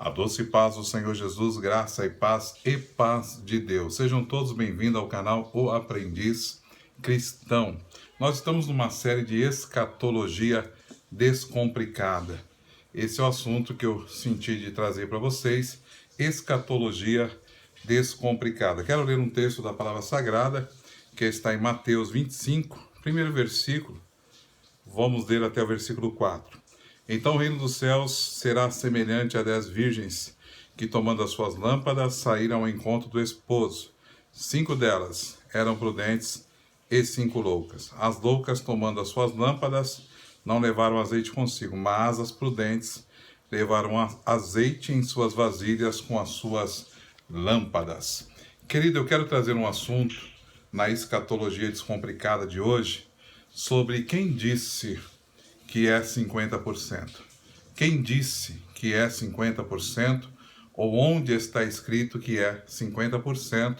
A doce paz do Senhor Jesus, graça e paz de Deus. Sejam todos bem-vindos ao canal O Aprendiz Cristão. Nós estamos numa série de escatologia descomplicada. Esse é o assunto que eu senti de trazer para vocês, escatologia descomplicada. Quero ler um texto da palavra sagrada, que está em Mateus 25, primeiro versículo. Vamos ler até o versículo 4. Então o reino dos céus será semelhante a 10 virgens, que tomando as suas lâmpadas saíram ao encontro do esposo. 5 delas eram prudentes e 5 loucas. As loucas, tomando as suas lâmpadas, não levaram azeite consigo, mas as prudentes levaram azeite em suas vasilhas com as suas lâmpadas. Querido, eu quero trazer um assunto na escatologia descomplicada de hoje, sobre quem disse que é 50%. Quem disse que é 50%, ou onde está escrito que é 50%,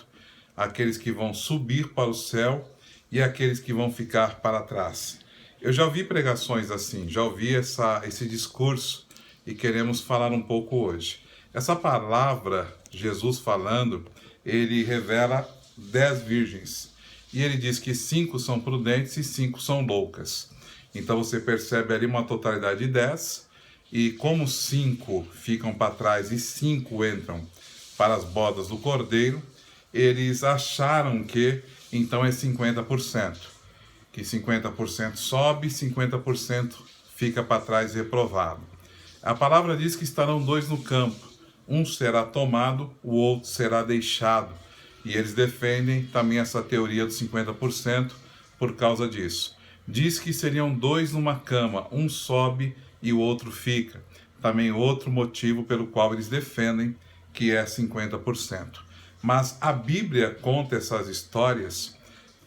aqueles que vão subir para o céu e aqueles que vão ficar para trás. Eu já ouvi pregações assim, já ouvi esse discurso e queremos falar um pouco hoje. Essa palavra, Jesus falando, ele revela 10 virgens. E ele diz que 5 são prudentes e 5 são loucas. Então você percebe ali uma totalidade de 10, e como 5 ficam para trás e 5 entram para as bodas do Cordeiro, eles acharam que então é 50%, que 50% sobe e 50% fica para trás reprovado. A palavra diz que estarão 2 no campo, um será tomado, o outro será deixado, e eles defendem também essa teoria dos 50% por causa disso. Diz que seriam 2 numa cama, um sobe e o outro fica. Também outro motivo pelo qual eles defendem que é 50%. Mas a Bíblia conta essas histórias,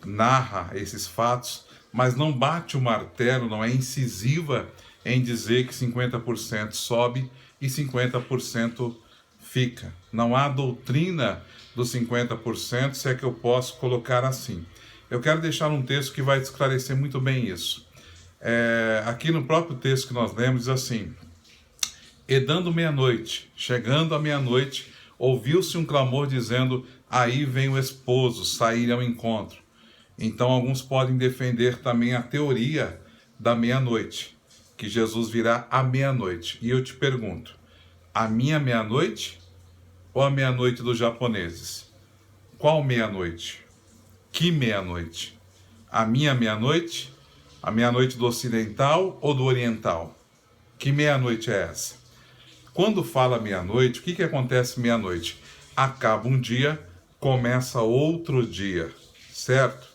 narra esses fatos, mas não bate o martelo, não é incisiva em dizer que 50% sobe e 50% fica. Não há doutrina dos 50%, se é que eu posso colocar assim. Eu quero deixar um texto que vai esclarecer muito bem isso. Aqui no próprio texto que nós lemos, diz assim: E dando meia-noite, chegando à meia-noite, ouviu-se um clamor dizendo: Aí vem o esposo, sair ao encontro. Então alguns podem defender também a teoria da meia-noite, que Jesus virá à meia-noite. E eu te pergunto, a minha meia-noite ou a meia-noite dos japoneses? Qual meia-noite? Que meia-noite? A minha meia-noite? A meia-noite do ocidental ou do oriental? Que meia-noite é essa? Quando fala meia-noite, o que acontece meia-noite? Acaba um dia, começa outro dia, certo?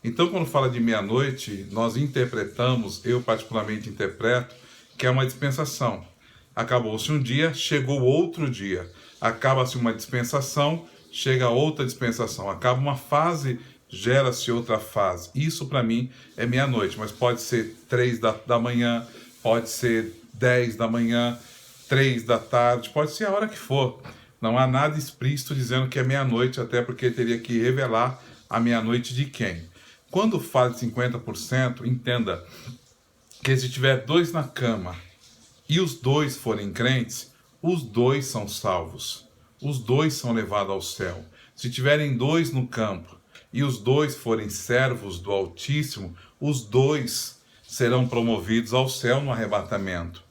Então, quando fala de meia-noite, nós interpretamos, eu particularmente interpreto, que é uma dispensação. Acabou-se um dia, chegou outro dia. Acaba-se uma dispensação, chega outra dispensação. Acaba uma fase, gera-se outra fase. Isso para mim é meia-noite, mas pode ser 3 da manhã, pode ser 10 da manhã, 3 da tarde, pode ser a hora que for. Não há nada explícito dizendo que é meia-noite, até porque teria que revelar a meia-noite de quem. Quando fala de 50%, entenda que se tiver 2 na cama e os 2 forem crentes, os 2 são salvos. Os 2 são levados ao céu. Se tiverem 2 no campo e os 2 forem servos do Altíssimo, os 2 serão promovidos ao céu no arrebatamento.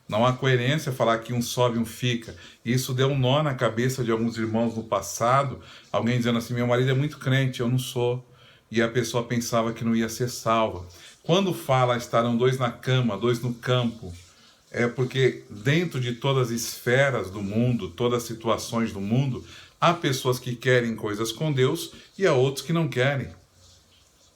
Não há coerência falar que um sobe e um fica. Isso deu um nó na cabeça de alguns irmãos no passado, alguém dizendo assim: meu marido é muito crente, eu não sou. E a pessoa pensava que não ia ser salva. Quando fala estarão 2 na cama, 2 no campo, é porque dentro de todas as esferas do mundo, todas as situações do mundo, há pessoas que querem coisas com Deus e há outros que não querem.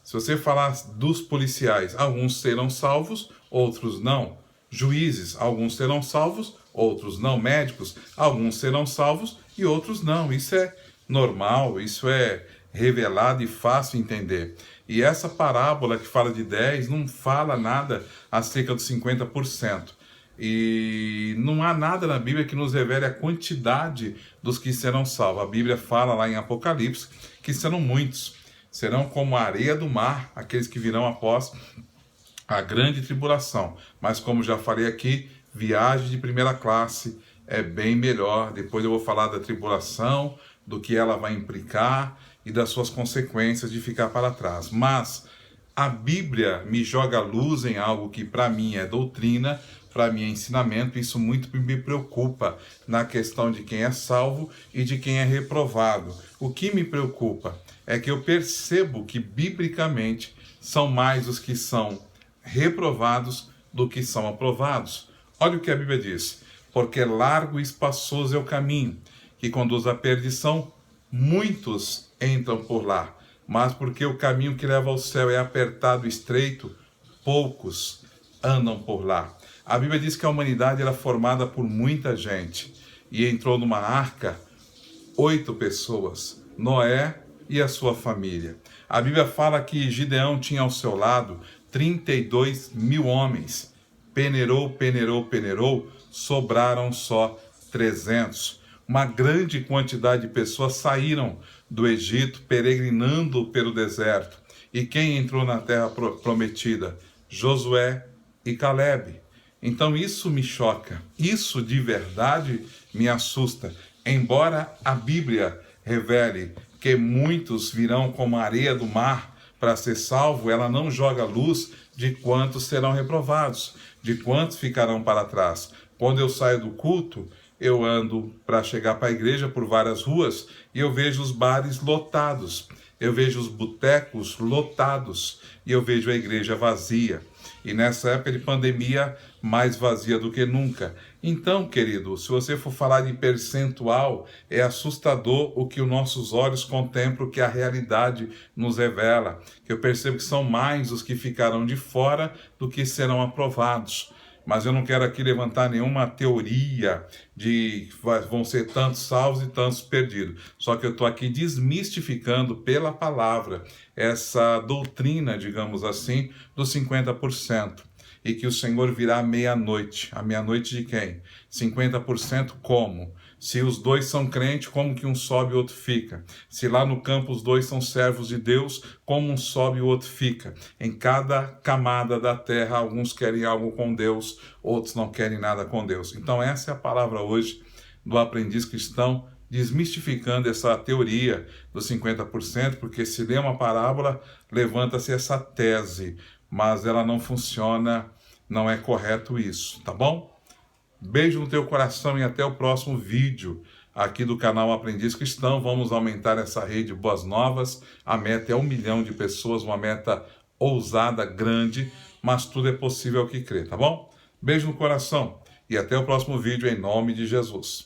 Se você falar dos policiais, alguns serão salvos, outros não. Juízes, alguns serão salvos, outros não. Médicos, alguns serão salvos e outros não. Isso é normal, isso é revelado e fácil entender. E essa parábola que fala de 10 não fala nada acerca dos 50%. E não há nada na Bíblia que nos revele a quantidade dos que serão salvos. A Bíblia fala lá em Apocalipse que serão muitos. Serão como a areia do mar, aqueles que virão após a grande tribulação. Mas como já falei aqui, viagem de primeira classe é bem melhor. Depois eu vou falar da tribulação, do que ela vai implicar e das suas consequências de ficar para trás. Mas a Bíblia me joga luz em algo que para mim é doutrina, para mim é ensinamento. Isso muito me preocupa na questão de quem é salvo e de quem é reprovado. O que me preocupa é que eu percebo que biblicamente são mais os que são reprovados do que são aprovados. Olha o que a Bíblia diz: porque largo e espaçoso é o caminho que conduz à perdição, muitos entram por lá. Mas porque o caminho que leva ao céu é apertado e estreito, poucos andam por lá. A Bíblia diz que a humanidade era formada por muita gente e entrou numa arca 8 pessoas, Noé e a sua família. A Bíblia fala que Gideão tinha ao seu lado 32 mil homens. Peneirou, sobraram só 300. Uma grande quantidade de pessoas saíram do Egito peregrinando pelo deserto. E quem entrou na terra prometida? Josué e Calebe. Então isso me choca, isso de verdade me assusta. Embora a Bíblia revele que muitos virão como a areia do mar para ser salvo, ela não joga luz de quantos serão reprovados, de quantos ficarão para trás. Quando eu saio do culto, eu ando para chegar para a igreja por várias ruas e eu vejo os bares lotados, eu vejo os botecos lotados e eu vejo a igreja vazia. E nessa época de pandemia, mais vazia do que nunca. Então, querido, se você for falar de percentual, é assustador o que os nossos olhos contemplam, o que a realidade nos revela. Eu percebo que são mais os que ficarão de fora do que serão aprovados. Mas eu não quero aqui levantar nenhuma teoria de vão ser tantos salvos e tantos perdidos. Só que eu estou aqui desmistificando pela palavra essa doutrina, digamos assim, dos 50%. E que o Senhor virá à meia-noite. À meia-noite de quem? 50% como? Se os dois são crentes, como que um sobe e o outro fica? Se lá no campo os dois são servos de Deus, como um sobe e o outro fica? Em cada camada da terra, alguns querem algo com Deus, outros não querem nada com Deus. Então essa é a palavra hoje do aprendiz cristão, desmistificando essa teoria dos 50%, porque se lê uma parábola, levanta-se essa tese, mas ela não funciona, não é correto isso, tá bom? Beijo no teu coração e até o próximo vídeo aqui do canal Aprendiz Cristão. Vamos aumentar essa rede Boas Novas. A meta é 1 milhão de pessoas, uma meta ousada, grande, mas tudo é possível ao que crê, tá bom? Beijo no coração e até o próximo vídeo em nome de Jesus.